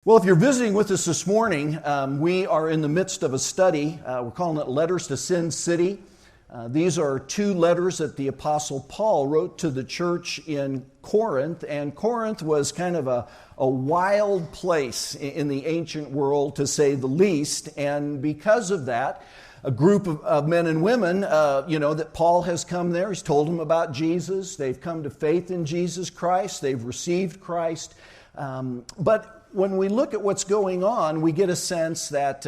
Well, if you're visiting with us this morning, we are in the midst of a study. We're calling it Letters to Sin City. These are two letters that the Apostle Paul wrote to the church in Corinth. And Corinth was kind of a wild place in the ancient world, to say the least. And because of that, a group of men and women, that Paul has come there. He's told them about Jesus. They've come to faith in Jesus Christ. They've received Christ. But when we look at what's going on, we get a sense that,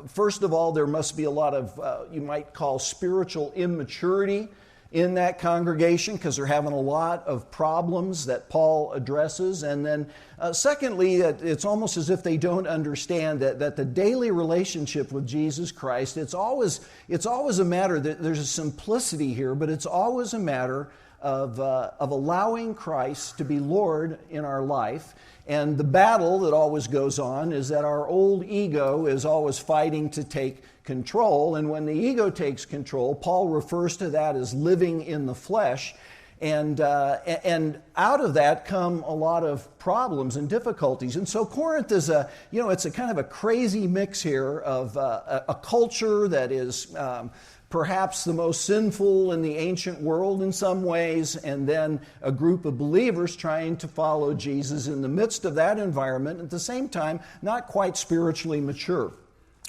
first of all, there must be a lot of, you might call, spiritual immaturity in that congregation, because they're having a lot of problems that Paul addresses. And then, secondly, it's almost as if they don't understand that the daily relationship with Jesus Christ, it's always a matter that there's a simplicity here, but it's always a matter of allowing Christ to be Lord in our life. And the battle that always goes on is that our old ego is always fighting to take control. And when the ego takes control, Paul refers to that as living in the flesh. And out of that come a lot of problems and difficulties. And so Corinth is it's a kind of a crazy mix here of a culture that is perhaps the most sinful in the ancient world in some ways, and then a group of believers trying to follow Jesus in the midst of that environment, at the same time, not quite spiritually mature.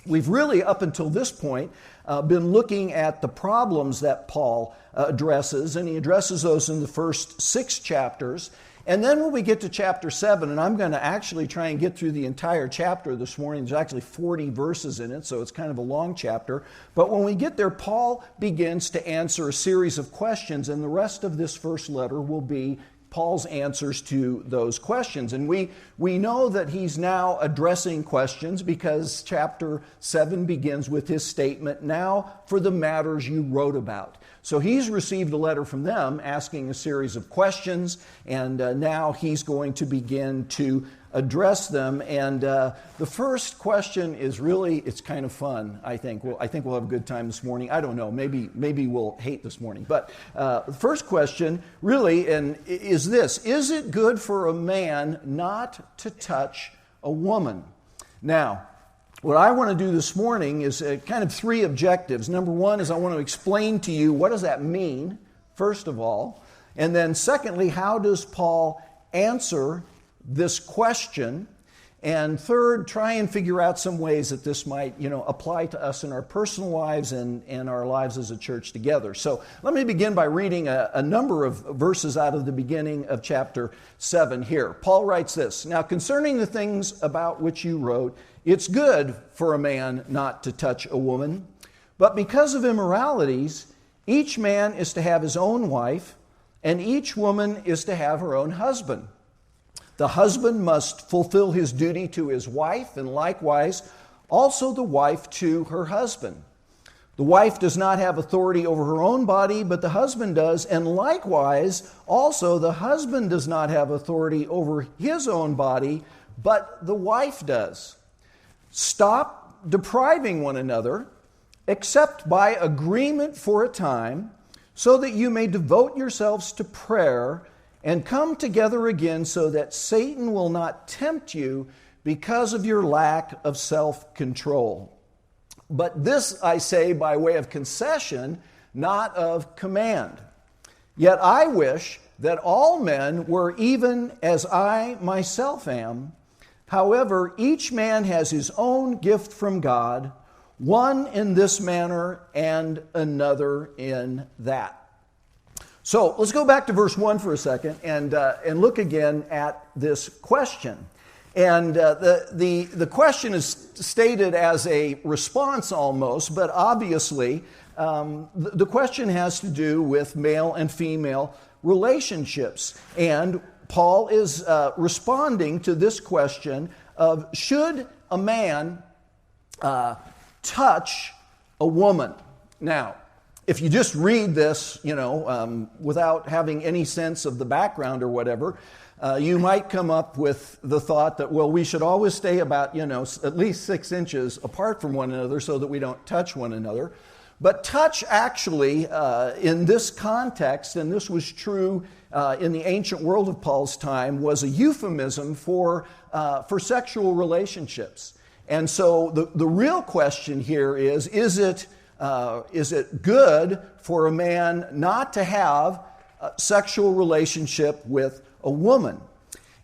We've really, up until this point, been looking at the problems that Paul addresses, and he addresses those in the first 6 chapters. And then when we get to chapter 7, and I'm going to actually try and get through the entire chapter this morning. There's actually 40 verses in it, so it's kind of a long chapter. But when we get there, Paul begins to answer a series of questions, and the rest of this first letter will be Paul's answers to those questions. And we know that he's now addressing questions because chapter 7 begins with his statement, "Now for the matters you wrote about." So he's received a letter from them asking a series of questions, and now he's going to begin to address them. And the first question is really, it's kind of fun, I think. Well, I think we'll have a good time this morning. I don't know. Maybe we'll hate this morning. But the first question really is this: is it good for a man not to touch a woman? Now, what I want to do this morning is kind of 3 objectives. Number 1 is I want to explain to you what does that mean, first of all. And then secondly, how does Paul answer this question? And third, try and figure out some ways that this might, apply to us in our personal lives and our lives as a church together. So let me begin by reading a number of verses out of the beginning of chapter 7 here. Paul writes this: "Now concerning the things about which you wrote, it's good for a man not to touch a woman, but because of immoralities, each man is to have his own wife, and each woman is to have her own husband. The husband must fulfill his duty to his wife, and likewise also the wife to her husband. The wife does not have authority over her own body, but the husband does, and likewise also the husband does not have authority over his own body, but the wife does. Stop depriving one another, except by agreement for a time, so that you may devote yourselves to prayer and come together again, so that Satan will not tempt you because of your lack of self-control. But this I say by way of concession, not of command. Yet I wish that all men were even as I myself am. However, each man has his own gift from God, one in this manner and another in that." So let's go back to verse 1 for a second and look again at this question. And the question is stated as a response almost, but obviously the question has to do with male and female relationships. And Paul is responding to this question of, should a man touch a woman? Now, if you just read this, without having any sense of the background or whatever, you might come up with the thought that, well, we should always stay about, at least 6 inches apart from one another so that we don't touch one another. But touch actually, in this context, and this was true in the ancient world of Paul's time, was a euphemism for sexual relationships. And so the real question here is it good for a man not to have a sexual relationship with a woman?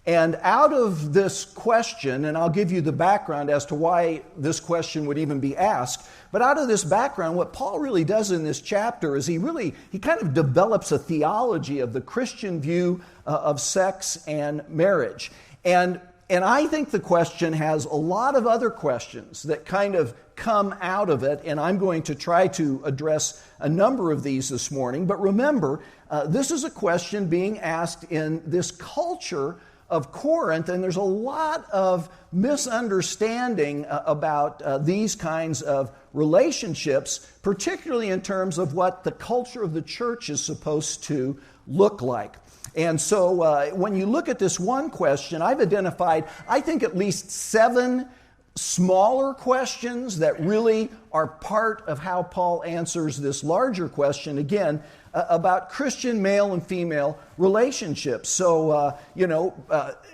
And out of this question, and I'll give you the background as to why this question would even be asked, but out of this background, what Paul really does in this chapter is he kind of develops a theology of the Christian view of sex and marriage. And I think the question has a lot of other questions that kind of come out of it, and I'm going to try to address a number of these this morning. But remember, this is a question being asked in this culture of Corinth, and there's a lot of misunderstanding about these kinds of relationships, particularly in terms of what the culture of the church is supposed to look like. And so when you look at this one question, I've identified, I think, at least 7 smaller questions that really are part of how Paul answers this larger question, again, about Christian male and female relationships. So,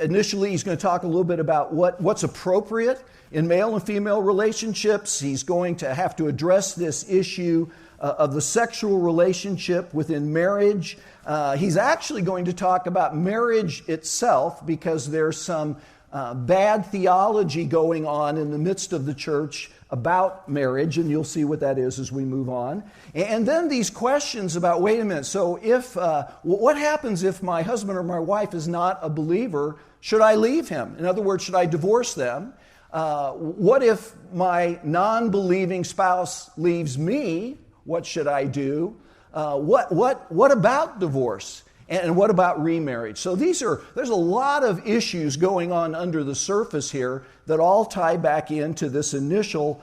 initially he's going to talk a little bit about what's appropriate in male and female relationships. He's going to have to address this issue of the sexual relationship within marriage. He's actually going to talk about marriage itself, because there's some bad theology going on in the midst of the church about marriage, and you'll see what that is as we move on. And then these questions about, wait a minute, so what happens if my husband or my wife is not a believer? Should I leave him? In other words, should I divorce them? What if my non-believing spouse leaves me? What should I do? What about divorce? And what about remarriage? So there's a lot of issues going on under the surface here that all tie back into this initial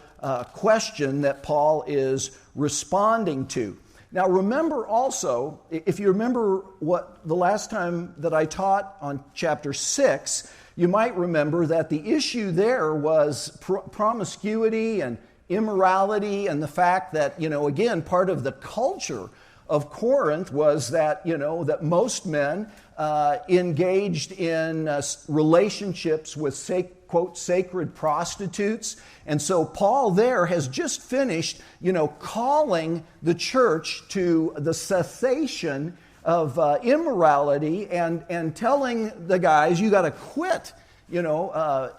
question that Paul is responding to. Now remember also, if you remember what the last time that I taught on chapter 6, you might remember that the issue there was promiscuity and immorality, and the fact that, again, part of the culture of Corinth was that, that most men engaged in relationships with, quote, sacred prostitutes. And so Paul there has just finished, calling the church to the cessation of immorality and telling the guys, you got to quit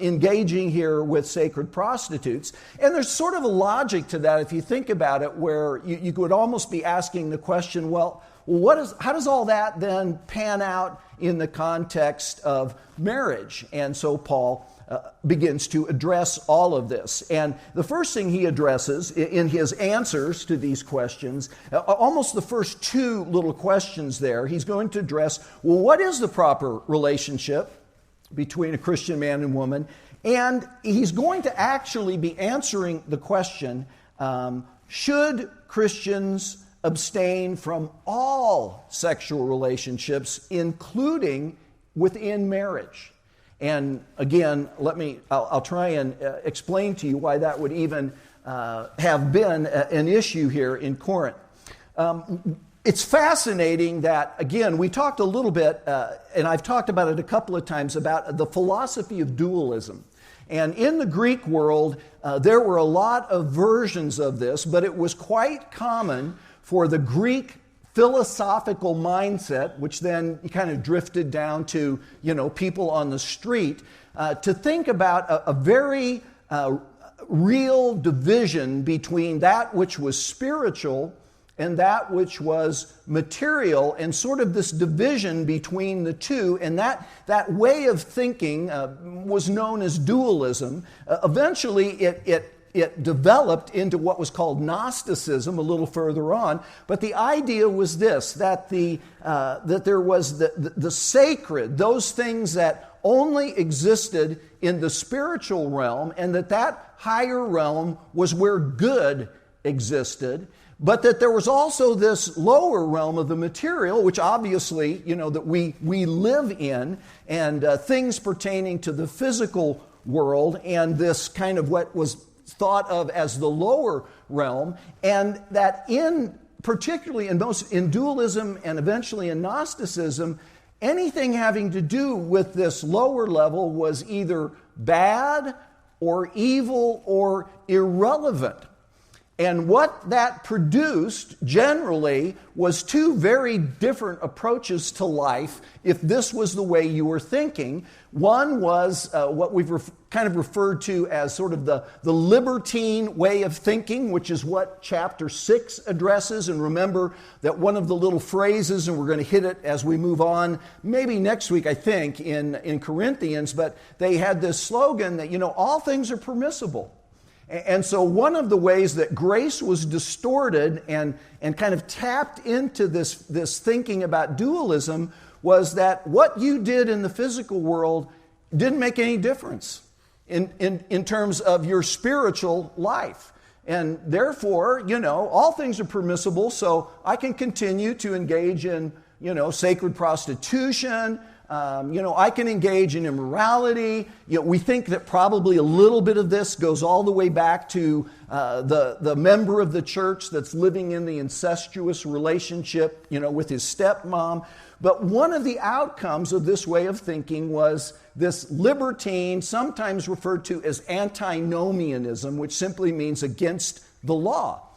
engaging here with sacred prostitutes. And there's sort of a logic to that if you think about it, where you could almost be asking the question, well, how does all that then pan out in the context of marriage? And so Paul begins to address all of this. And the first thing he addresses in his answers to these questions, almost the first 2 little questions there, he's going to address, well, what is the proper relationship between a Christian man and woman? And he's going to actually be answering the question, should Christians abstain from all sexual relationships, including within marriage? And again, I'll try and explain to you why that would even have been an issue here in Corinth. It's fascinating that, again, we talked a little bit, and I've talked about it a couple of times, about the philosophy of dualism. And in the Greek world, there were a lot of versions of this, but it was quite common for the Greek philosophical mindset, which then kind of drifted down to, people on the street, to think about a very real division between that which was spiritual and that which was material, and sort of this division between the two. And that way of thinking was known as dualism. Eventually, it developed into what was called Gnosticism a little further on. But the idea was this, that there was the sacred, those things that only existed in the spiritual realm, and that higher realm was where good existed. But that there was also this lower realm of the material, which obviously, that we live in, and things pertaining to the physical world, and this kind of what was thought of as the lower realm, and that particularly in dualism and eventually in Gnosticism, anything having to do with this lower level was either bad or evil or irrelevant. And what that produced generally was two very different approaches to life if this was the way you were thinking. One was what we've kind of referred to as sort of the libertine way of thinking, which is what chapter 6 addresses. And remember that one of the little phrases, and we're going to hit it as we move on, maybe next week, I think, in Corinthians, but they had this slogan that, all things are permissible. And so one of the ways that grace was distorted and kind of tapped into this thinking about dualism was that what you did in the physical world didn't make any difference in terms of your spiritual life. And therefore, all things are permissible, so I can continue to engage in, sacred prostitution. I can engage in immorality. We think that probably a little bit of this goes all the way back to the member of the church that's living in the incestuous relationship, with his stepmom. But one of the outcomes of this way of thinking was this libertine, sometimes referred to as antinomianism, which simply means against the law.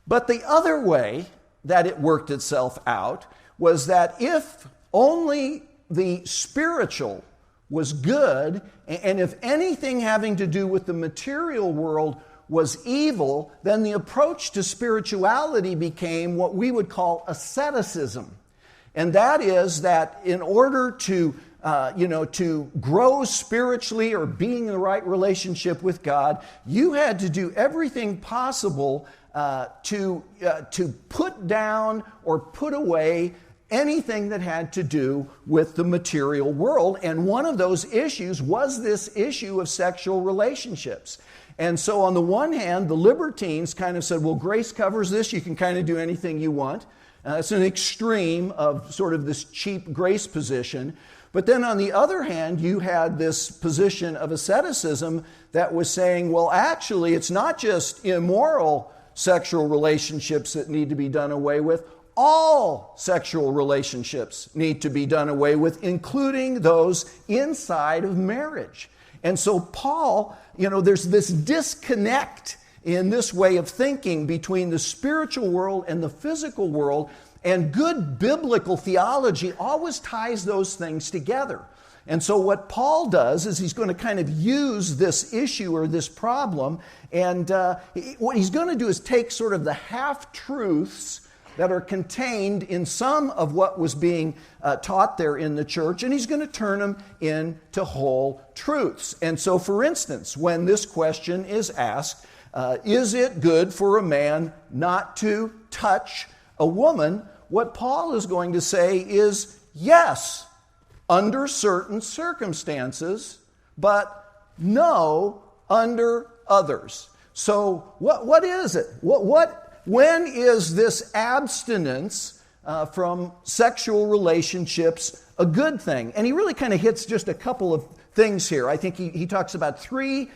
But the other way that it worked itself out was that if only the spiritual was good, and if anything having to do with the material world was evil, then the approach to spirituality became what we would call asceticism. And that is that in order to grow spiritually or being in the right relationship with God, you had to do everything possible to put down or put away anything that had to do with the material world. And one of those issues was this issue of sexual relationships. And so on the one hand, the libertines kind of said, well, grace covers this. You can kind of do anything you want. It's an extreme of sort of this cheap grace position. But then on the other hand, you had this position of asceticism that was saying, well, actually, it's not just immoral sexual relationships that need to be done away with. All sexual relationships need to be done away with, including those inside of marriage. And so Paul, there's this disconnect in this way of thinking between the spiritual world and the physical world, and good biblical theology always ties those things together. And so what Paul does is he's going to kind of use this issue or this problem, and what he's going to do is take sort of the half-truths that are contained in some of what was being taught there in the church, and he's going to turn them into whole truths. And so, for instance, when this question is asked, is it good for a man not to touch a woman? What Paul is going to say is yes, under certain circumstances, but no under others. So what is it? When is this abstinence from sexual relationships a good thing? And he really kind of hits just a couple of things here. I think he talks about three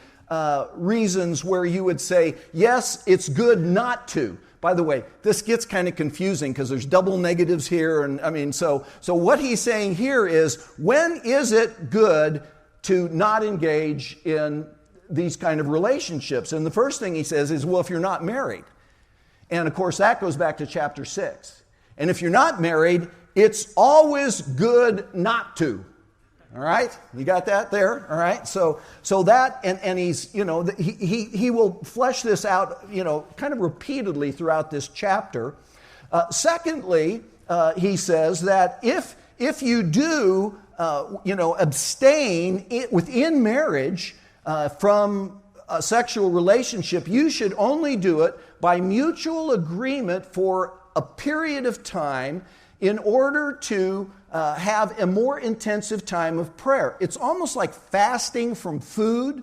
reasons where you would say, yes, it's good not to. By the way, this gets kind of confusing because there's double negatives here. And so what he's saying here is, when is it good to not engage in these kind of relationships? And the first thing he says is, well, if you're not married. And of course, that goes back to chapter 6. And if you're not married, it's always good not to. All right? You got that there? All right? So that, and he's, he will flesh this out, kind of repeatedly throughout this chapter. Secondly, he says that if you do, abstain within marriage from a sexual relationship, you should only do it by mutual agreement for a period of time in order to have a more intensive time of prayer. It's almost like fasting from food.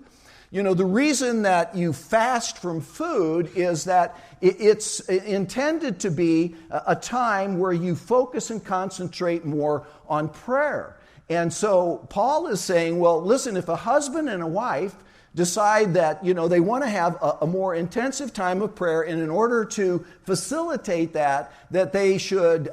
The reason that you fast from food is that it's intended to be a time where you focus and concentrate more on prayer. And so Paul is saying, well, listen, if a husband and a wife decide that, they want to have a more intensive time of prayer, and in order to facilitate that they should,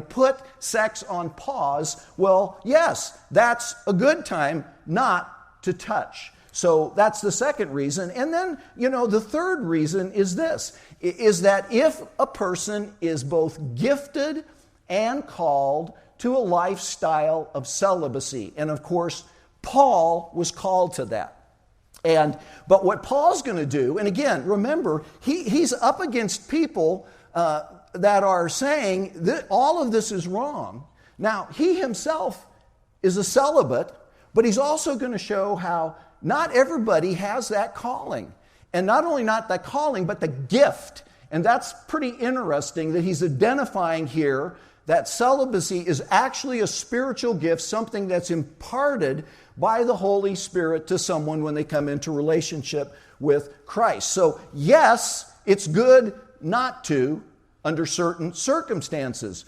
put sex on pause, well, yes, that's a good time not to touch. So that's the second reason. And then, the third reason is this, is that if a person is both gifted and called to a lifestyle of celibacy, and of course, Paul was called to that. But what Paul's going to do, and again, remember, he's up against people that are saying that all of this is wrong. Now, he himself is a celibate, but he's also going to show how not everybody has that calling. And not only not that calling, but the gift. And that's pretty interesting that he's identifying here that celibacy is actually a spiritual gift, something that's imparted by the Holy Spirit to someone when they come into relationship with Christ. So yes, it's good not to under certain circumstances.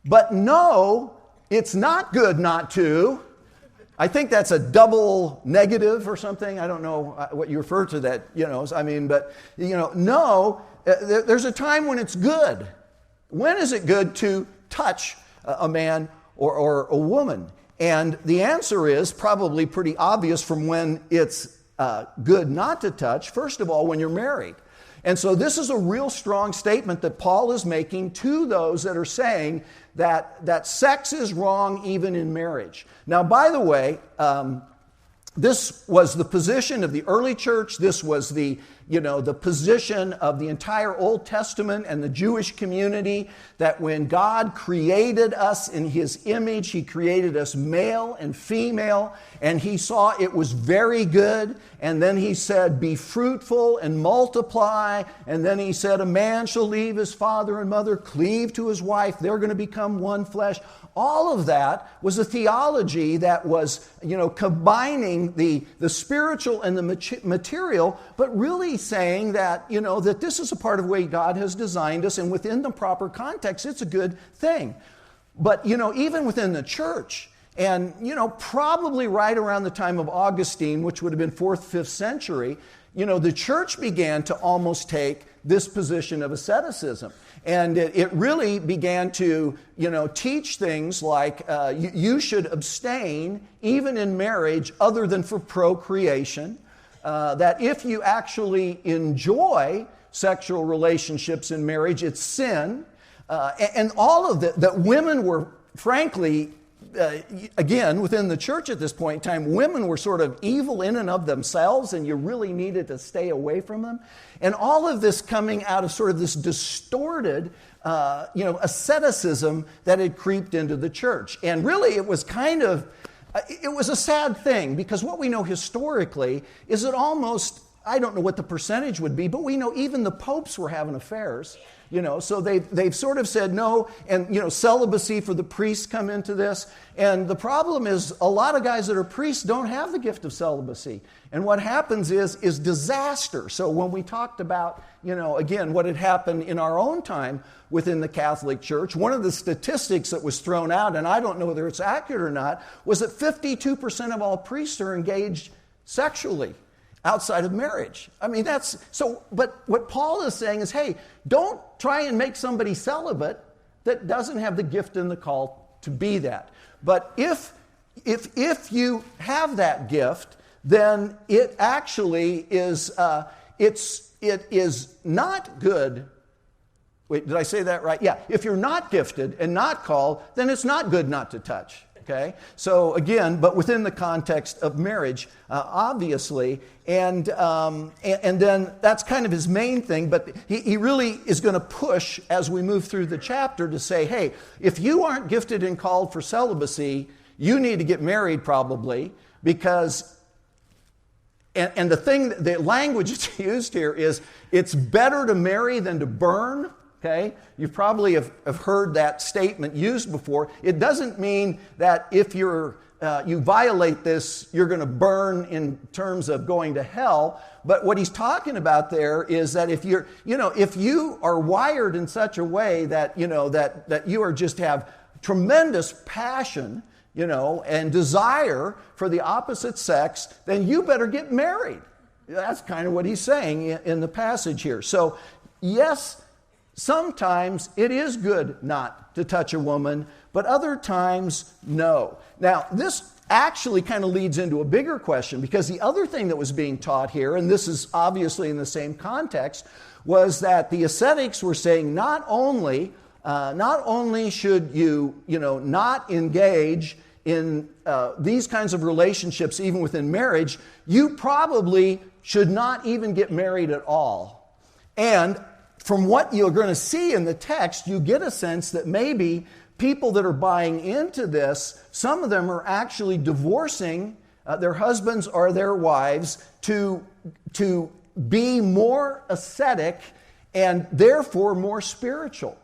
But no, it's not good not to. I think that's a double negative or something. I don't know what you refer to that, no, there's a time when it's good. When is it good to touch a man or a woman? And the answer is probably pretty obvious from when it's good not to touch. First of all, when you're married. And so this is a real strong statement that Paul is making to those that are saying that sex is wrong even in marriage. Now, by the way, this was the position of the early church. This was the position of the entire Old Testament and the Jewish community, that when God created us in His image, He created us male and female, and He saw it was very good. And then He said, be fruitful and multiply. And then He said, a man shall leave his father and mother, cleave to his wife. They're going to become one flesh. All of that was a theology that was, combining the spiritual and the material, but really saying that, that this is a part of the way God has designed us, and within the proper context, it's a good thing. But, even within the church, and, probably right around the time of Augustine, which would have been 4th, 5th century, the church began to almost take this position of asceticism. And it really began to, teach things like you should abstain, even in marriage, other than for procreation. That if you actually enjoy sexual relationships in marriage, it's sin. And all of that women were, frankly, again, within the church at this point in time, women were sort of evil in and of themselves, and you really needed to stay away from them. And all of this coming out of sort of this distorted, asceticism that had creeped into the church. And really, it was a sad thing, because what we know historically is that almost, I don't know what the percentage would be, but we know even the popes were having affairs. So they've sort of said no, and celibacy for the priests come into this. And the problem is a lot of guys that are priests don't have the gift of celibacy. And what happens is disaster. So when we talked about, again, what had happened in our own time within the Catholic Church, one of the statistics that was thrown out, and I don't know whether it's accurate or not, was that 52% of all priests are engaged sexually outside of marriage. I mean, but what Paul is saying is, hey, don't try and make somebody celibate that doesn't have the gift and the call to be that. But if you have that gift, then it actually is, it is not good. Wait, did I say that right? Yeah, if you're not gifted and not called, then it's not good not to touch. Okay, so again, but within the context of marriage, obviously, and then that's kind of his main thing. But he really is going to push as we move through the chapter to say, hey, if you aren't gifted and called for celibacy, you need to get married probably, because. And the language that's used here is, it's better to marry than to burn. Okay, you probably have heard that statement used before. It doesn't mean that if you violate this, you're going to burn in terms of going to hell. But what he's talking about there is that if you are wired in such a way that that you are just have tremendous passion, and desire for the opposite sex, then you better get married. That's kind of what he's saying in the passage here. So, yes, sometimes it is good not to touch a woman, but other times, no. Now, this actually kind of leads into a bigger question, because the other thing that was being taught here, and this is obviously in the same context, was that the ascetics were saying not only should you not engage in these kinds of relationships even within marriage, you probably should not even get married at all. And from what you're going to see in the text, you get a sense that maybe people that are buying into this, some of them are actually divorcing their husbands or their wives to be more ascetic and therefore more spiritual.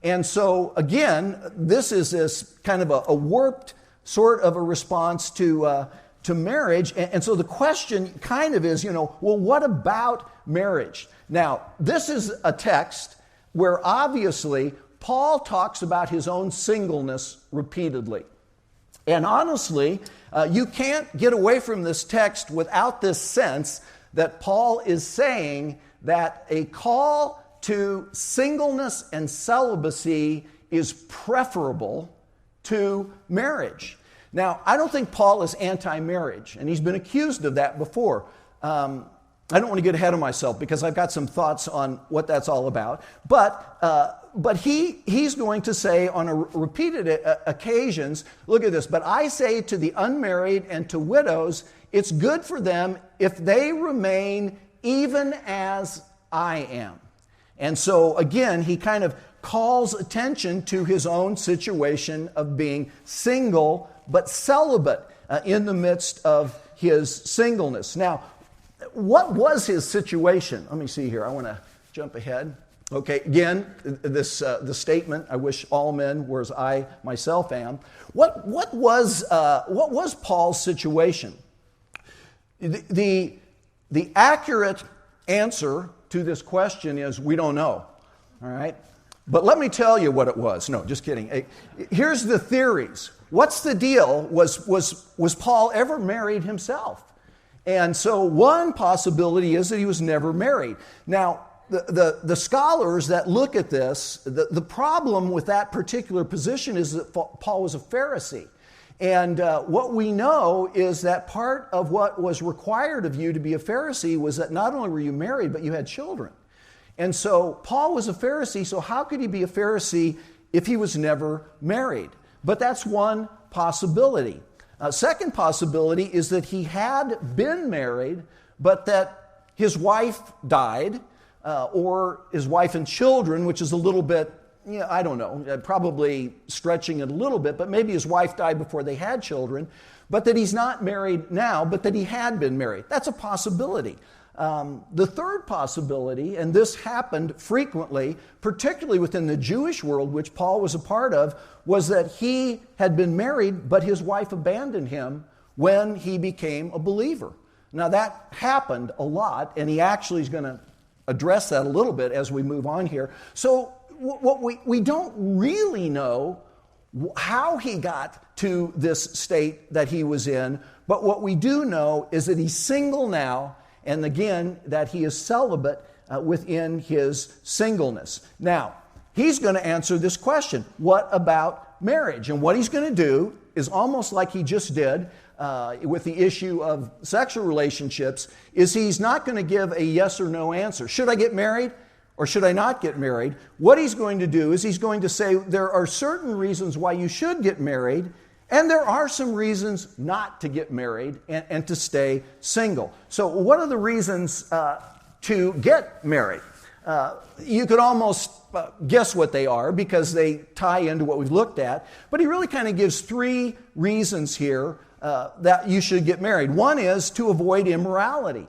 And so, again, this is this kind of a warped sort of a response to marriage. And so the question kind of is, well, what about marriage? Now, this is a text where obviously Paul talks about his own singleness repeatedly. And honestly, you can't get away from this text without this sense that Paul is saying that a call to singleness and celibacy is preferable to marriage. Now, I don't think Paul is anti-marriage, and he's been accused of that before. I don't want to get ahead of myself because I've got some thoughts on what that's all about. But he's going to say on repeated occasions, look at this, but I say to the unmarried and to widows, it's good for them if they remain even as I am. And so, again, he kind of calls attention to his own situation of being single but celibate in the midst of his singleness. Now, what was his situation? Let me see here. I want to jump ahead. Okay, again, the statement, I wish all men were as I myself am. What was Paul's situation? The accurate answer to this question is we don't know. All right? But let me tell you what it was. No, just kidding. Here's the theories. What's the deal? Was Paul ever married himself? And so one possibility is that he was never married. Now, the scholars that look at this, the problem with that particular position is that Paul was a Pharisee. And what we know is that part of what was required of you to be a Pharisee was that not only were you married, but you had children. And so Paul was a Pharisee, so how could he be a Pharisee if he was never married? But that's one possibility. Second possibility is that he had been married, but that his wife died, or his wife and children, which is a little bit, I don't know, probably stretching it a little bit, but maybe his wife died before they had children, but that he's not married now, but that he had been married. That's a possibility. The third possibility, and this happened frequently, particularly within the Jewish world, which Paul was a part of, was that he had been married, but his wife abandoned him when he became a believer. Now that happened a lot, and he actually is going to address that a little bit as we move on here. So what we don't really know how he got to this state that he was in, but what we do know is that he's single now, and again, that he is celibate within his singleness. Now, he's going to answer this question, what about marriage? And what he's going to do is almost like he just did with the issue of sexual relationships, is he's not going to give a yes or no answer. Should I get married or should I not get married? What he's going to do is he's going to say there are certain reasons why you should get married, and there are some reasons not to get married and to stay single. So what are the reasons to get married? You could almost guess what they are because they tie into what we've looked at. But he really kind of gives three reasons here that you should get married. One is to avoid immorality.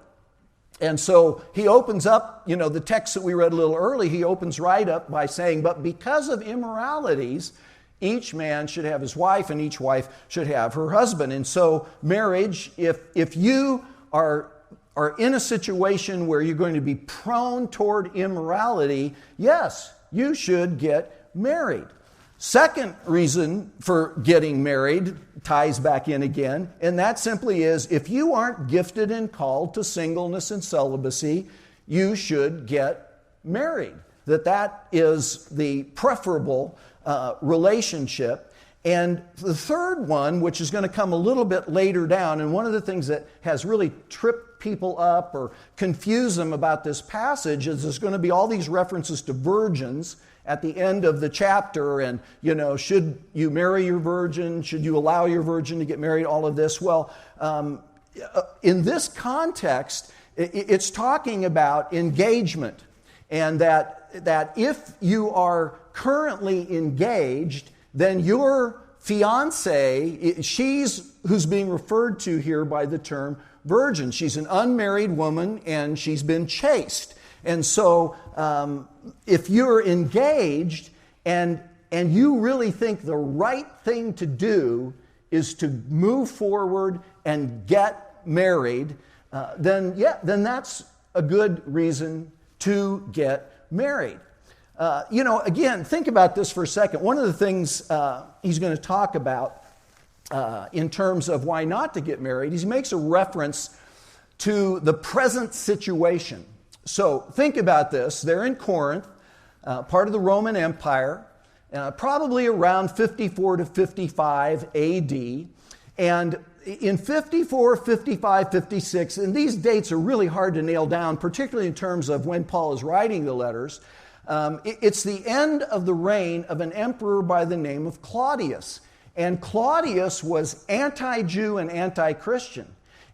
And so he opens up, the text that we read a little early, he opens right up by saying, but because of immoralities, each man should have his wife and each wife should have her husband. And so marriage, if you are in a situation where you're going to be prone toward immorality, yes, you should get married. Second reason for getting married ties back in again, and that simply is if you aren't gifted and called to singleness and celibacy, you should get married. That is the preferable relationship. And the third one, which is going to come a little bit later down, and one of the things that has really tripped people up or confused them about this passage is there's going to be all these references to virgins at the end of the chapter, and, should you marry your virgin? Should you allow your virgin to get married? All of this. Well, in this context, it's talking about engagement, and that if you are currently engaged, then your fiancée, she's who's being referred to here by the term virgin. She's an unmarried woman, and she's been chaste. And so if you're engaged and you really think the right thing to do is to move forward and get married, then that's a good reason to get married. Again, think about this for a second. One of the things he's going to talk about in terms of why not to get married, he makes a reference to the present situation. So think about this. They're in Corinth, part of the Roman Empire, probably around 54 to 55 AD. And in 54, 55, 56, and these dates are really hard to nail down, particularly in terms of when Paul is writing the letters. It's the end of the reign of an emperor by the name of Claudius. And Claudius was anti-Jew and anti-Christian.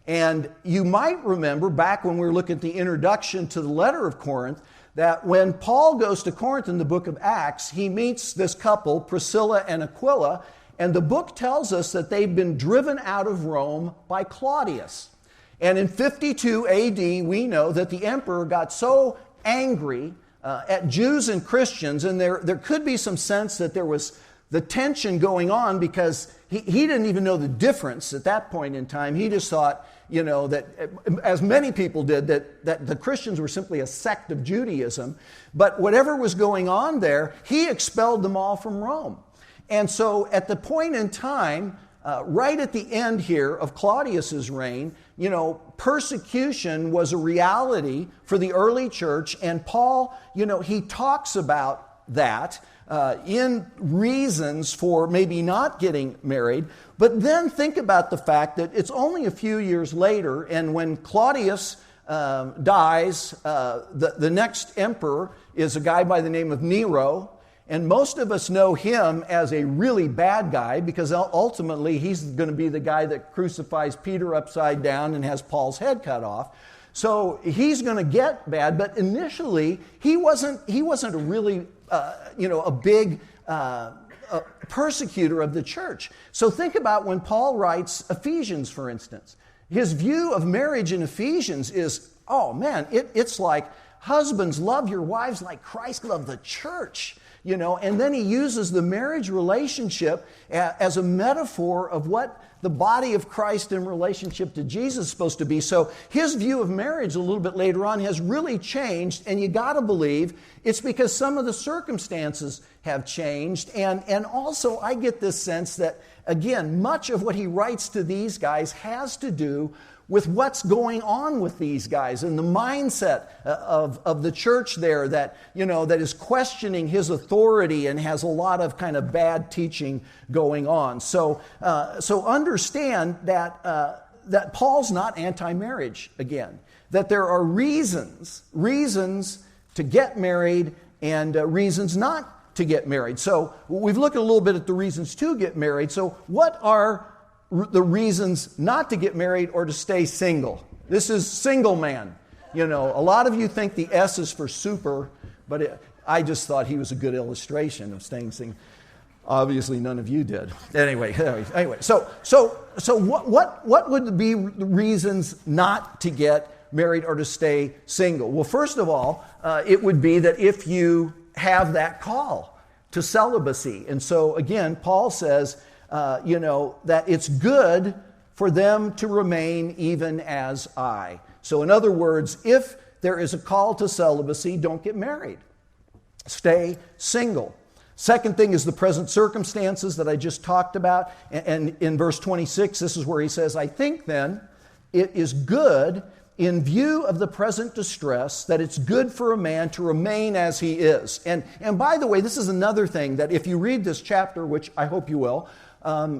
And you might remember back when we were looking at the introduction to the letter of Corinth, that when Paul goes to Corinth in the book of Acts, he meets this couple, Priscilla and Aquila, and the book tells us that they've been driven out of Rome by Claudius. And in 52 AD, we know that the emperor got so angry at Jews and Christians, and there could be some sense that there was the tension going on because he didn't even know the difference at that point in time. He just thought, that, as many people did, that the Christians were simply a sect of Judaism. But whatever was going on there, he expelled them all from Rome. And so at the point in time, right at the end here of Claudius's reign, persecution was a reality for the early church. And Paul, he talks about that in reasons for maybe not getting married. But then think about the fact that it's only a few years later, and when Claudius dies, the next emperor is a guy by the name of Nero. And most of us know him as a really bad guy because ultimately he's going to be the guy that crucifies Peter upside down and has Paul's head cut off. So he's going to get bad, but initially he wasn't a really a big persecutor of the church. So think about when Paul writes Ephesians, for instance. His view of marriage in Ephesians is, it's like husbands, love your wives like Christ loved the church. And then he uses the marriage relationship as a metaphor of what the body of Christ in relationship to Jesus is supposed to be. So his view of marriage a little bit later on has really changed, and you got to believe it's because some of the circumstances have changed. And also I get this sense that, again, much of what he writes to these guys has to do with what's going on with these guys and the mindset of the church there that is questioning his authority and has a lot of kind of bad teaching going on. So understand that Paul's not anti-marriage again, that there are reasons to get married and reasons not to get married. So we've looked a little bit at the reasons to get married. So what are the reasons not to get married or to stay single? This is single man. A lot of you think the S is for super, but I just thought he was a good illustration of staying single. Obviously, none of you did. Anyway. So what would be the reasons not to get married or to stay single? Well, first of all, it would be that if you have that call to celibacy. And so again, Paul says, that it's good for them to remain even as I. So in other words, if there is a call to celibacy, don't get married. Stay single. Second thing is the present circumstances that I just talked about. And in verse 26, this is where he says, I think then it is good in view of the present distress that it's good for a man to remain as he is. And by the way, this is another thing that if you read this chapter, which I hope you will,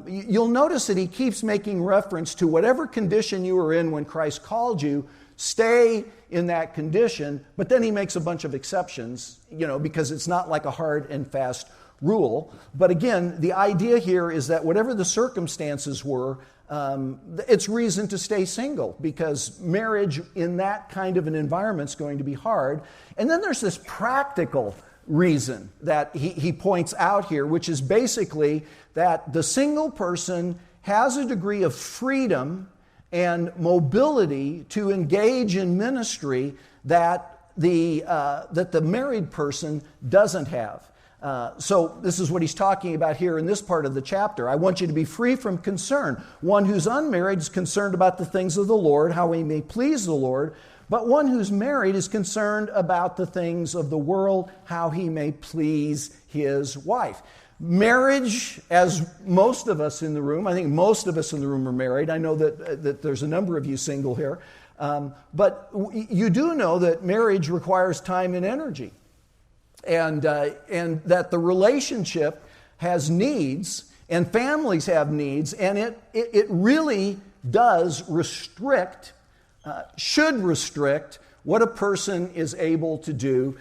you'll notice that he keeps making reference to whatever condition you were in when Christ called you, stay in that condition, but then he makes a bunch of exceptions, because it's not like a hard and fast rule. But again, the idea here is that whatever the circumstances were, it's reason to stay single, because marriage in that kind of an environment is going to be hard. And then there's this practical reason that he points out here, which is basically that the single person has a degree of freedom and mobility to engage in ministry that the married person doesn't have. So this is what he's talking about here in this part of the chapter. I want you to be free from concern. One who's unmarried is concerned about the things of the Lord, how he may please the Lord. But one who's married is concerned about the things of the world, how he may please his wife. Marriage, as most of us in the room, I think most of us in the room are married. I know that there's a number of you single here. But you do know that marriage requires time and energy. And that the relationship has needs, and families have needs, and it really does restrict, should restrict what a person is able to do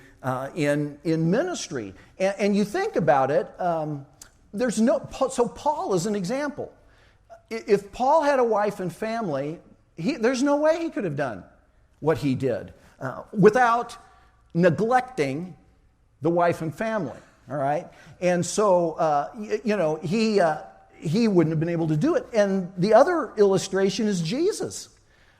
in ministry. And you think about it, so Paul is an example. If Paul had a wife and family, there's no way he could have done what he did without neglecting the wife and family, all right? And so, he wouldn't have been able to do it. And the other illustration is Jesus.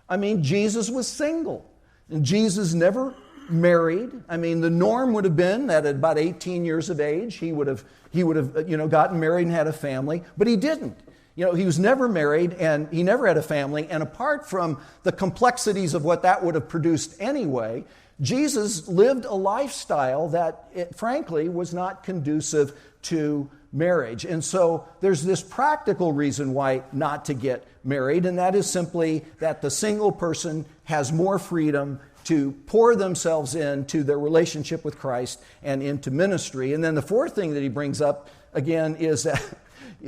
I mean, Jesus was single. And Jesus never married. I mean, the norm would have been that at about 18 years of age, he would have gotten married and had a family, but he didn't. He was never married and he never had a family. And apart from the complexities of what that would have produced anyway, Jesus lived a lifestyle that, frankly, was not conducive to marriage. And so there's this practical reason why not to get married, and that is simply that the single person has more freedom to pour themselves into their relationship with Christ and into ministry. And then the fourth thing that he brings up, again, is that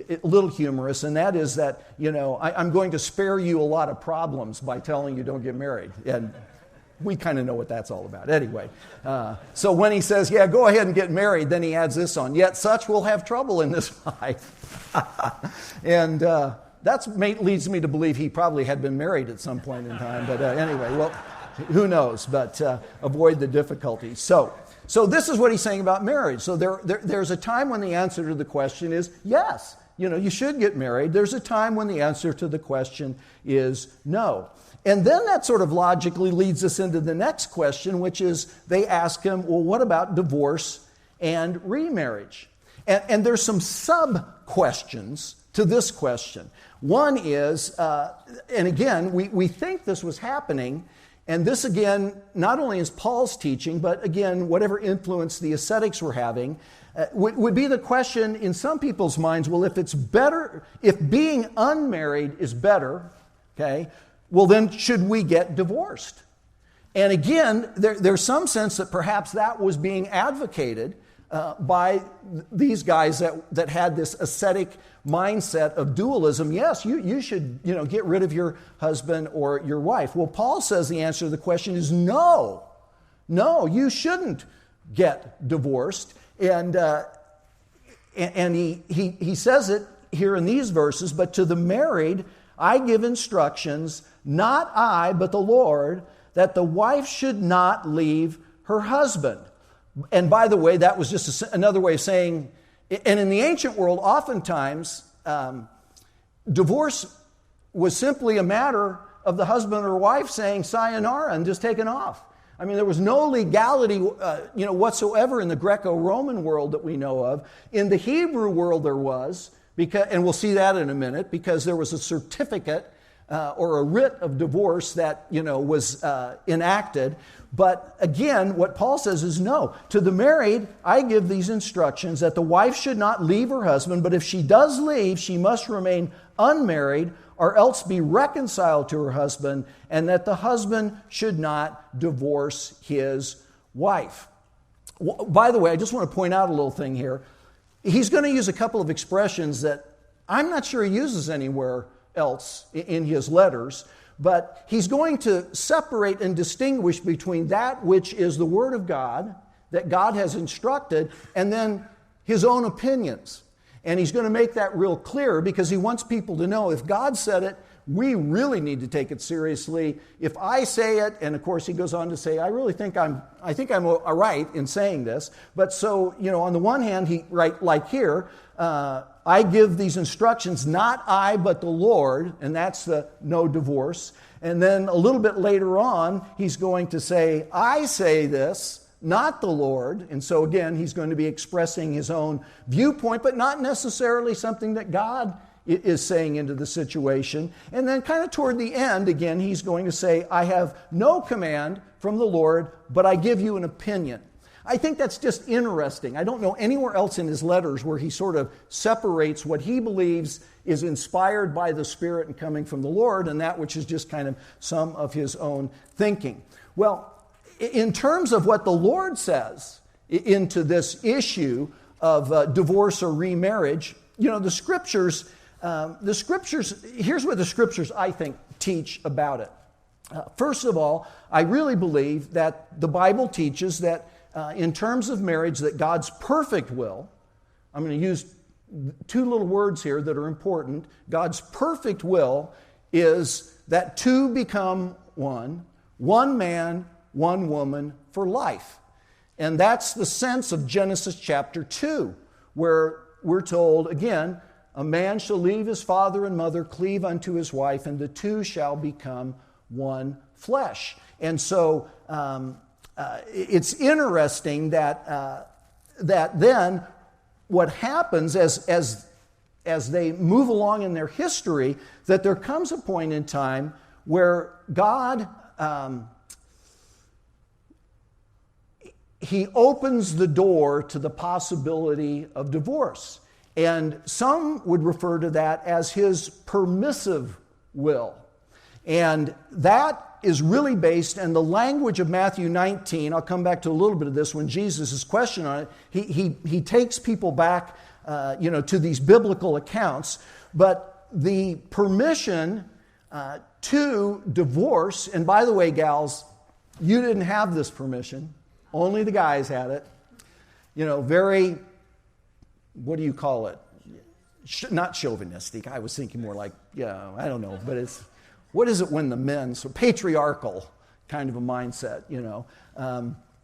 a little humorous, and that is that, I'm going to spare you a lot of problems by telling you don't get married. And we kind of know what that's all about. Anyway, so when he says, yeah, go ahead and get married, then he adds this on, yet such will have trouble in this life. And that leads me to believe he probably had been married at some point in time. But anyway, well, who knows? But avoid the difficulties. So this is what he's saying about marriage. So there's a time when the answer to the question is yes. You should get married. There's a time when the answer to the question is no. And then that sort of logically leads us into the next question, which is they ask him, well, what about divorce and remarriage? And there's some sub-questions to this question. One is, and again, we think this was happening, and this again, not only is Paul's teaching, but again, whatever influence the ascetics were having, would be the question in some people's minds, well, if it's better, if being unmarried is better, okay, well, then should we get divorced? And again, there's some sense that perhaps that was being advocated by these guys that had this ascetic mindset of dualism. Yes, you should get rid of your husband or your wife. Well, Paul says the answer to the question is no. No, you shouldn't get divorced. And he says it here in these verses, but to the married I give instructions, not I, but the Lord, that the wife should not leave her husband. And by the way, that was just another way of saying, and in the ancient world, oftentimes, divorce was simply a matter of the husband or wife saying sayonara and just taking off. I mean, there was no legality, whatsoever in the Greco-Roman world that we know of. In the Hebrew world, there was, and we'll see that in a minute, because there was a certificate or a writ of divorce that, was enacted. But again, what Paul says is no. To the married, I give these instructions that the wife should not leave her husband, but if she does leave, she must remain unmarried or else be reconciled to her husband, and that the husband should not divorce his wife. By the way, I just want to point out a little thing here. He's going to use a couple of expressions that I'm not sure he uses anywhere else in his letters, but he's going to separate and distinguish between that which is the Word of God, that God has instructed, and then his own opinions. And he's going to make that real clear because he wants people to know if God said it, we really need to take it seriously. If I say it, and of course he goes on to say, I think I'm all right in saying this. But so, on the one hand, like here, I give these instructions, not I, but the Lord, and that's the no divorce. And then a little bit later on, he's going to say, I say this, not the Lord. And so again, he's going to be expressing his own viewpoint, but not necessarily something that God is saying into the situation. And then kind of toward the end, again, he's going to say, I have no command from the Lord, but I give you an opinion. I think that's just interesting. I don't know anywhere else in his letters where he sort of separates what he believes is inspired by the Spirit and coming from the Lord and that which is just kind of some of his own thinking. Well, in terms of what the Lord says into this issue of divorce or remarriage, the Scriptures, here's what the Scriptures, I think, teach about it. First of all, I really believe that the Bible teaches that in terms of marriage, that God's perfect will, I'm going to use two little words here that are important. God's perfect will is that two become one man, one woman for life. And that's the sense of Genesis chapter 2, where we're told, again, a man shall leave his father and mother, cleave unto his wife, and the two shall become one flesh. And so it's interesting that then what happens as they move along in their history, that there comes a point in time where God he opens the door to the possibility of divorce. And some would refer to that as his permissive will. And that is really based in the language of Matthew 19. I'll come back to a little bit of this when Jesus is questioned on it. He takes people back to these biblical accounts. But the permission to divorce, and by the way, gals, you didn't have this permission. Only the guys had it. Very, what do you call it? Not chauvinistic. I was thinking more like, I don't know. But it's, what is it when the men, so patriarchal kind of a mindset,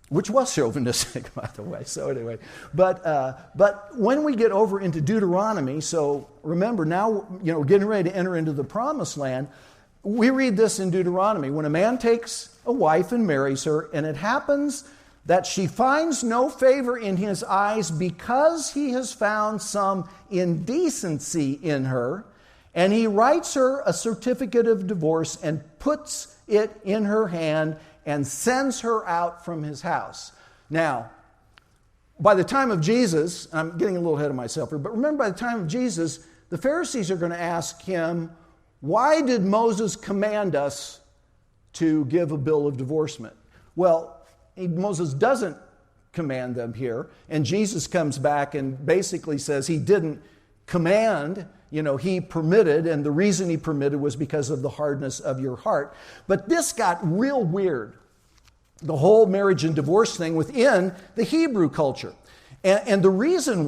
which was chauvinistic, by the way. So anyway, but when we get over into Deuteronomy, so remember now, we're getting ready to enter into the promised land. We read this in Deuteronomy. When a man takes a wife and marries her, and it happens that she finds no favor in his eyes because he has found some indecency in her, and he writes her a certificate of divorce and puts it in her hand and sends her out from his house. Now, by the time of Jesus, I'm getting a little ahead of myself here, but remember by the time of Jesus, the Pharisees are going to ask him, why did Moses command us to give a bill of divorcement? Well, Moses doesn't command them here, and Jesus comes back and basically says he didn't command, he permitted, and the reason he permitted was because of the hardness of your heart. But this got real weird, the whole marriage and divorce thing within the Hebrew culture. And the reason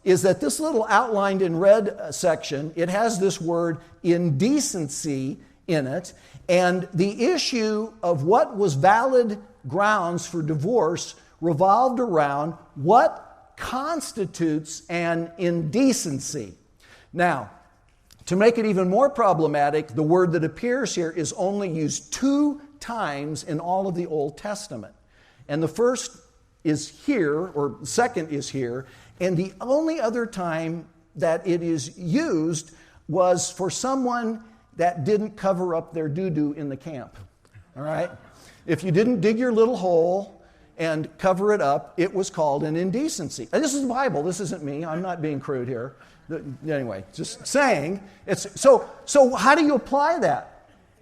is that this little outlined in red section, it has this word indecency in it, and the issue of what was valid grounds for divorce revolved around what constitutes an indecency. Now, to make it even more problematic, the word that appears here is only used 2 times in all of the Old Testament. And the first is here, or second is here, and the only other time that it is used was for someone that didn't cover up their doo-doo in the camp. All right? If you didn't dig your little hole and cover it up, it was called an indecency. And this is the Bible. This isn't me. I'm not being crude here. Anyway, just saying. So how do you apply that?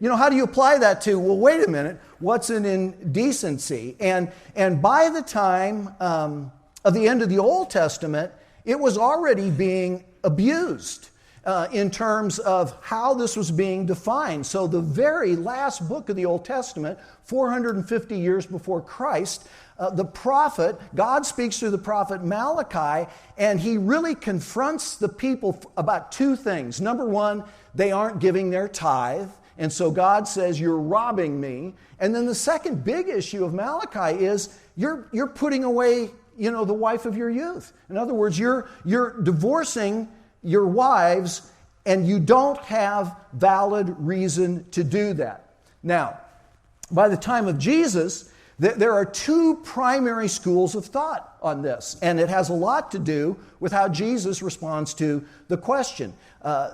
How do you apply that to, well, wait a minute, what's an indecency? And by the time of the end of the Old Testament, it was already being abused in terms of how this was being defined. So the very last book of the Old Testament, 450 years before Christ, the prophet, God speaks through the prophet Malachi, and he really confronts the people about two things. Number one, they aren't giving their tithe. And so God says, you're robbing me. And then the second big issue of Malachi is you're putting away, the wife of your youth. In other words, you're divorcing your wives, and you don't have valid reason to do that. Now, by the time of Jesus, there are two primary schools of thought on this, and it has a lot to do with how Jesus responds to the question.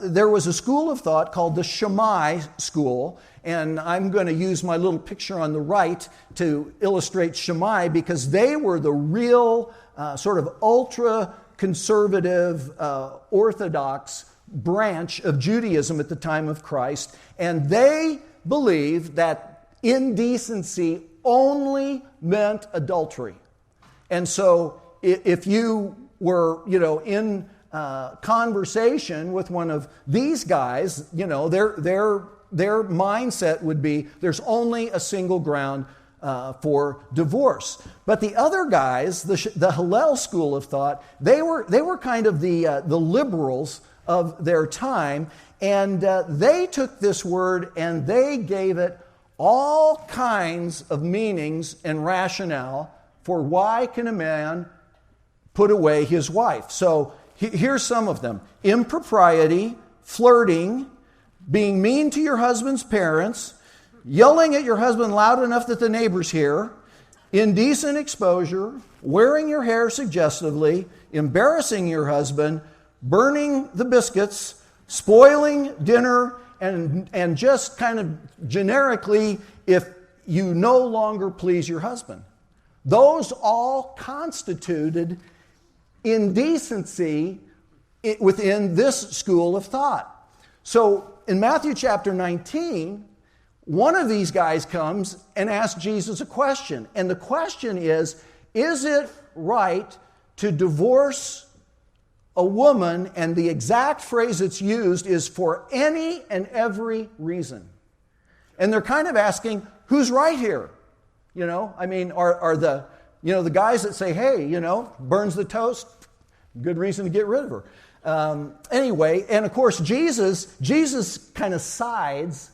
There was a school of thought called the Shammai school, and I'm going to use my little picture on the right to illustrate Shammai because they were the real sort of ultra-conservative, orthodox branch of Judaism at the time of Christ, and they believed that indecency only meant adultery. And so if you were, in conversation with one of these guys, their mindset would be there's only a single ground for divorce. But the other guys, the Hillel school of thought, they were kind of the liberals of their time, and they took this word and they gave it all kinds of meanings and rationale for why can a man put away his wife. So here's some of them. Impropriety, flirting, being mean to your husband's parents, yelling at your husband loud enough that the neighbors hear, indecent exposure, wearing your hair suggestively, embarrassing your husband, burning the biscuits, spoiling dinner, and just kind of generically, if you no longer please your husband. Those all constituted indecency within this school of thought. So in Matthew chapter 19, one of these guys comes and asks Jesus a question. And the question is it right to divorce a woman, and the exact phrase that's used is for any and every reason. And they're kind of asking, who's right here? Are the guys that say, hey, burns the toast, good reason to get rid of her. Anyway, and of course, Jesus kind of sides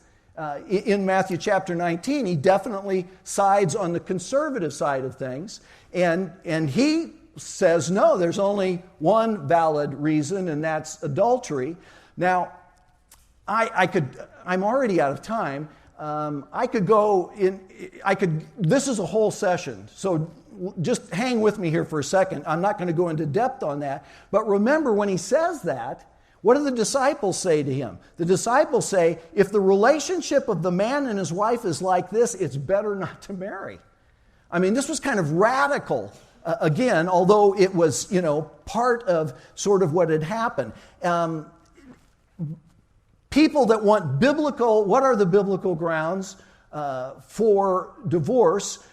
in Matthew chapter 19. He definitely sides on the conservative side of things. And he says, no, there's only one valid reason, and that's adultery. Now, I'm already out of time. This is a whole session, so just hang with me here for a second. I'm not going to go into depth on that. But remember, when he says that, what do the disciples say to him? The disciples say, if the relationship of the man and his wife is like this, it's better not to marry. I mean, this was kind of radical. Again, although it was, part of sort of what had happened. People that want what are the biblical grounds for divorce?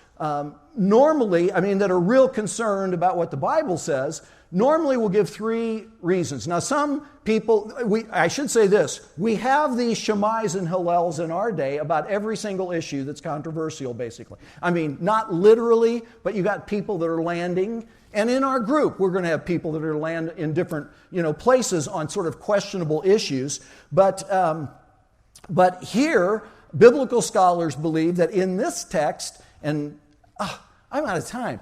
Normally, that are real concerned about what the Bible says, normally will give three reasons. Now, some people, I should say this, we have these Shammais and Hillels in our day about every single issue that's controversial, basically. Not literally, but you got people that are landing, and in our group, we're going to have people that are land in different, places on sort of questionable issues. But here, biblical scholars believe that in this text, and I'm out of time.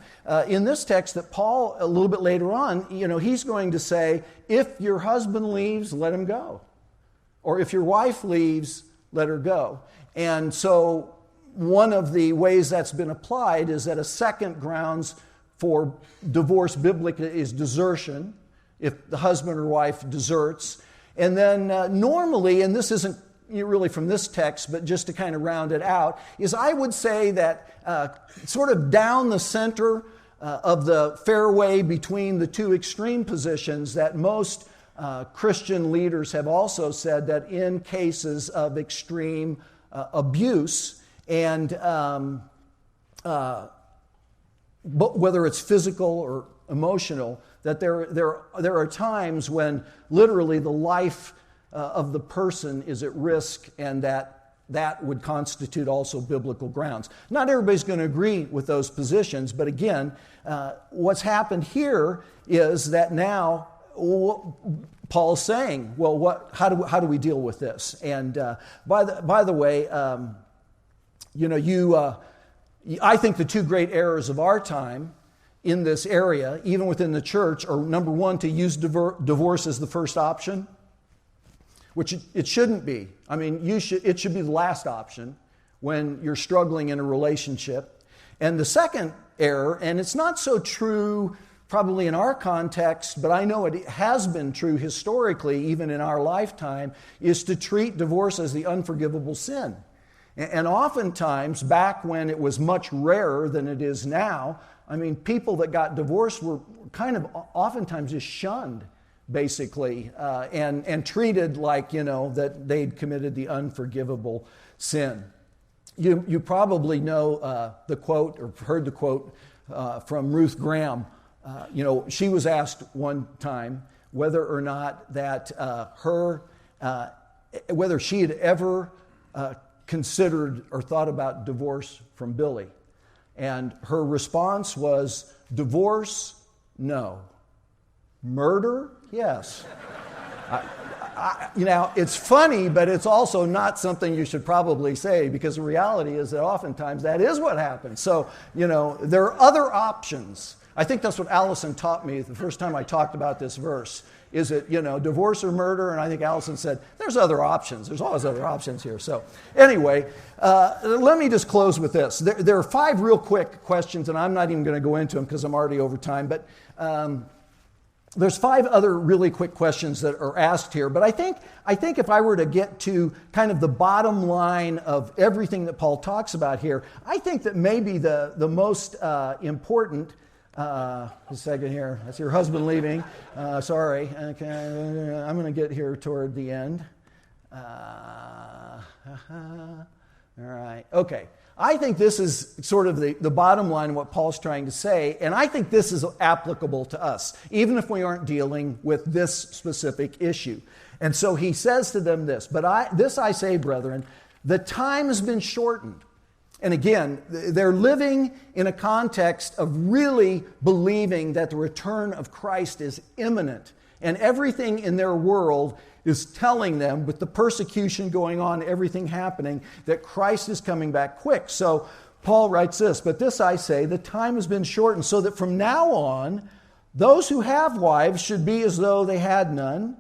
In this text that Paul, a little bit later on, he's going to say, if your husband leaves, let him go. Or if your wife leaves, let her go. And so one of the ways that's been applied is that a second grounds for divorce biblically is desertion, if the husband or wife deserts. And then normally, and this isn't really from this text, but just to kind of round it out, is I would say that sort of down the center of the fairway between the two extreme positions, that most Christian leaders have also said that in cases of extreme abuse, and but whether it's physical or emotional, that there are times when literally the life of the person is at risk, and that would constitute also biblical grounds. Not everybody's going to agree with those positions, but again, what's happened here is that now Paul's saying, well, how do we deal with this? And by the way, I think the two great errors of our time in this area, even within the church, are number one, to use divorce as the first option, which it shouldn't be. I mean, it should be the last option when you're struggling in a relationship. And the second error, and it's not so true probably in our context, but I know it has been true historically, even in our lifetime, is to treat divorce as the unforgivable sin. And oftentimes, back when it was much rarer than it is now, I mean, people that got divorced were kind of oftentimes just shunned, basically, and treated like, that they'd committed the unforgivable sin. You probably know the quote, or heard the quote from Ruth Graham. She was asked one time whether or not that whether she had ever considered or thought about divorce from Billy. And her response was, divorce, no. Murder, yes. It's funny, but it's also not something you should probably say, because the reality is that oftentimes that is what happens. So, there are other options. I think that's what Allison taught me the first time I talked about this verse. Is it, divorce or murder? And I think Allison said, there's other options. There's always other options here. So anyway, let me just close with this. There are 5 real quick questions, and I'm not even going to go into them because I'm already over time. But there's 5 other really quick questions that are asked here. But I think if I were to get to kind of the bottom line of everything that Paul talks about here, I think that maybe the most important... a second here. That's your husband leaving. Sorry. Okay. I'm going to get here toward the end. All right. Okay. I think this is sort of the bottom line of what Paul's trying to say, and I think this is applicable to us, even if we aren't dealing with this specific issue. And so he says to them this, but I say, brethren, the time has been shortened. And again, they're living in a context of really believing that the return of Christ is imminent. And everything in their world is telling them, with the persecution going on, everything happening, that Christ is coming back quick. So Paul writes this, but this I say, the time has been shortened, so that from now on, those who have wives should be as though they had none,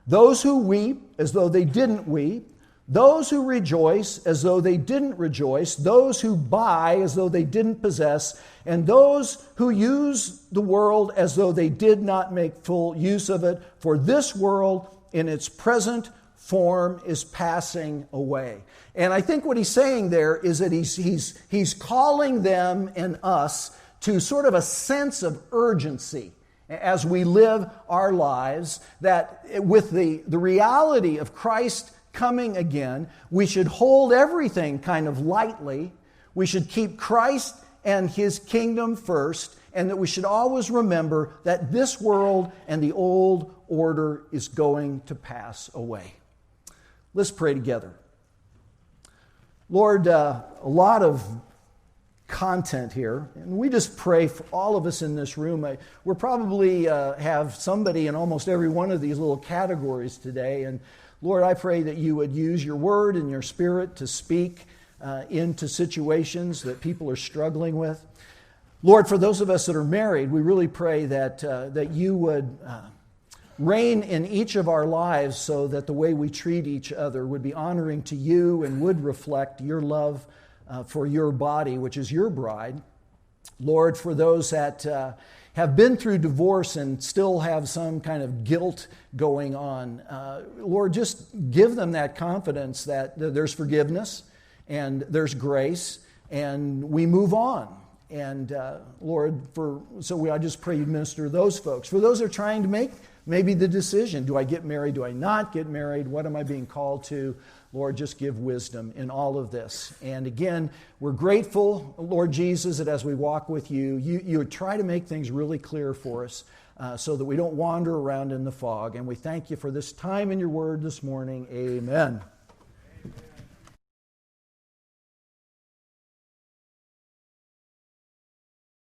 those who weep as though they didn't weep, those who rejoice as though they didn't rejoice, those who buy as though they didn't possess, and those who use the world as though they did not make full use of it. For this world in its present form is passing away. And I think what he's saying there is that he's calling them and us to sort of a sense of urgency as we live our lives, that with the reality of Christ coming again, we should hold everything kind of lightly. We should keep Christ and His kingdom first, and that we should always remember that this world and the old order is going to pass away. Let's pray together. Lord, a lot of content here, and we just pray for all of us in this room. We're probably have somebody in almost every one of these little categories today, and Lord, I pray that you would use your word and your spirit to speak into situations that people are struggling with. Lord, for those of us that are married, we really pray that you would reign in each of our lives so that the way we treat each other would be honoring to you and would reflect your love for your body, which is your bride. Lord, for those that have been through divorce and still have some kind of guilt going on. Lord, just give them that confidence that there's forgiveness and there's grace and we move on. And Lord, I just pray you minister to those folks. For those that are trying to make maybe the decision, do I get married, do I not get married, what am I being called to? Lord, just give wisdom in all of this. And again, we're grateful, Lord Jesus, that as we walk with you, you try to make things really clear for us so that we don't wander around in the fog. And we thank you for this time in your word this morning. Amen.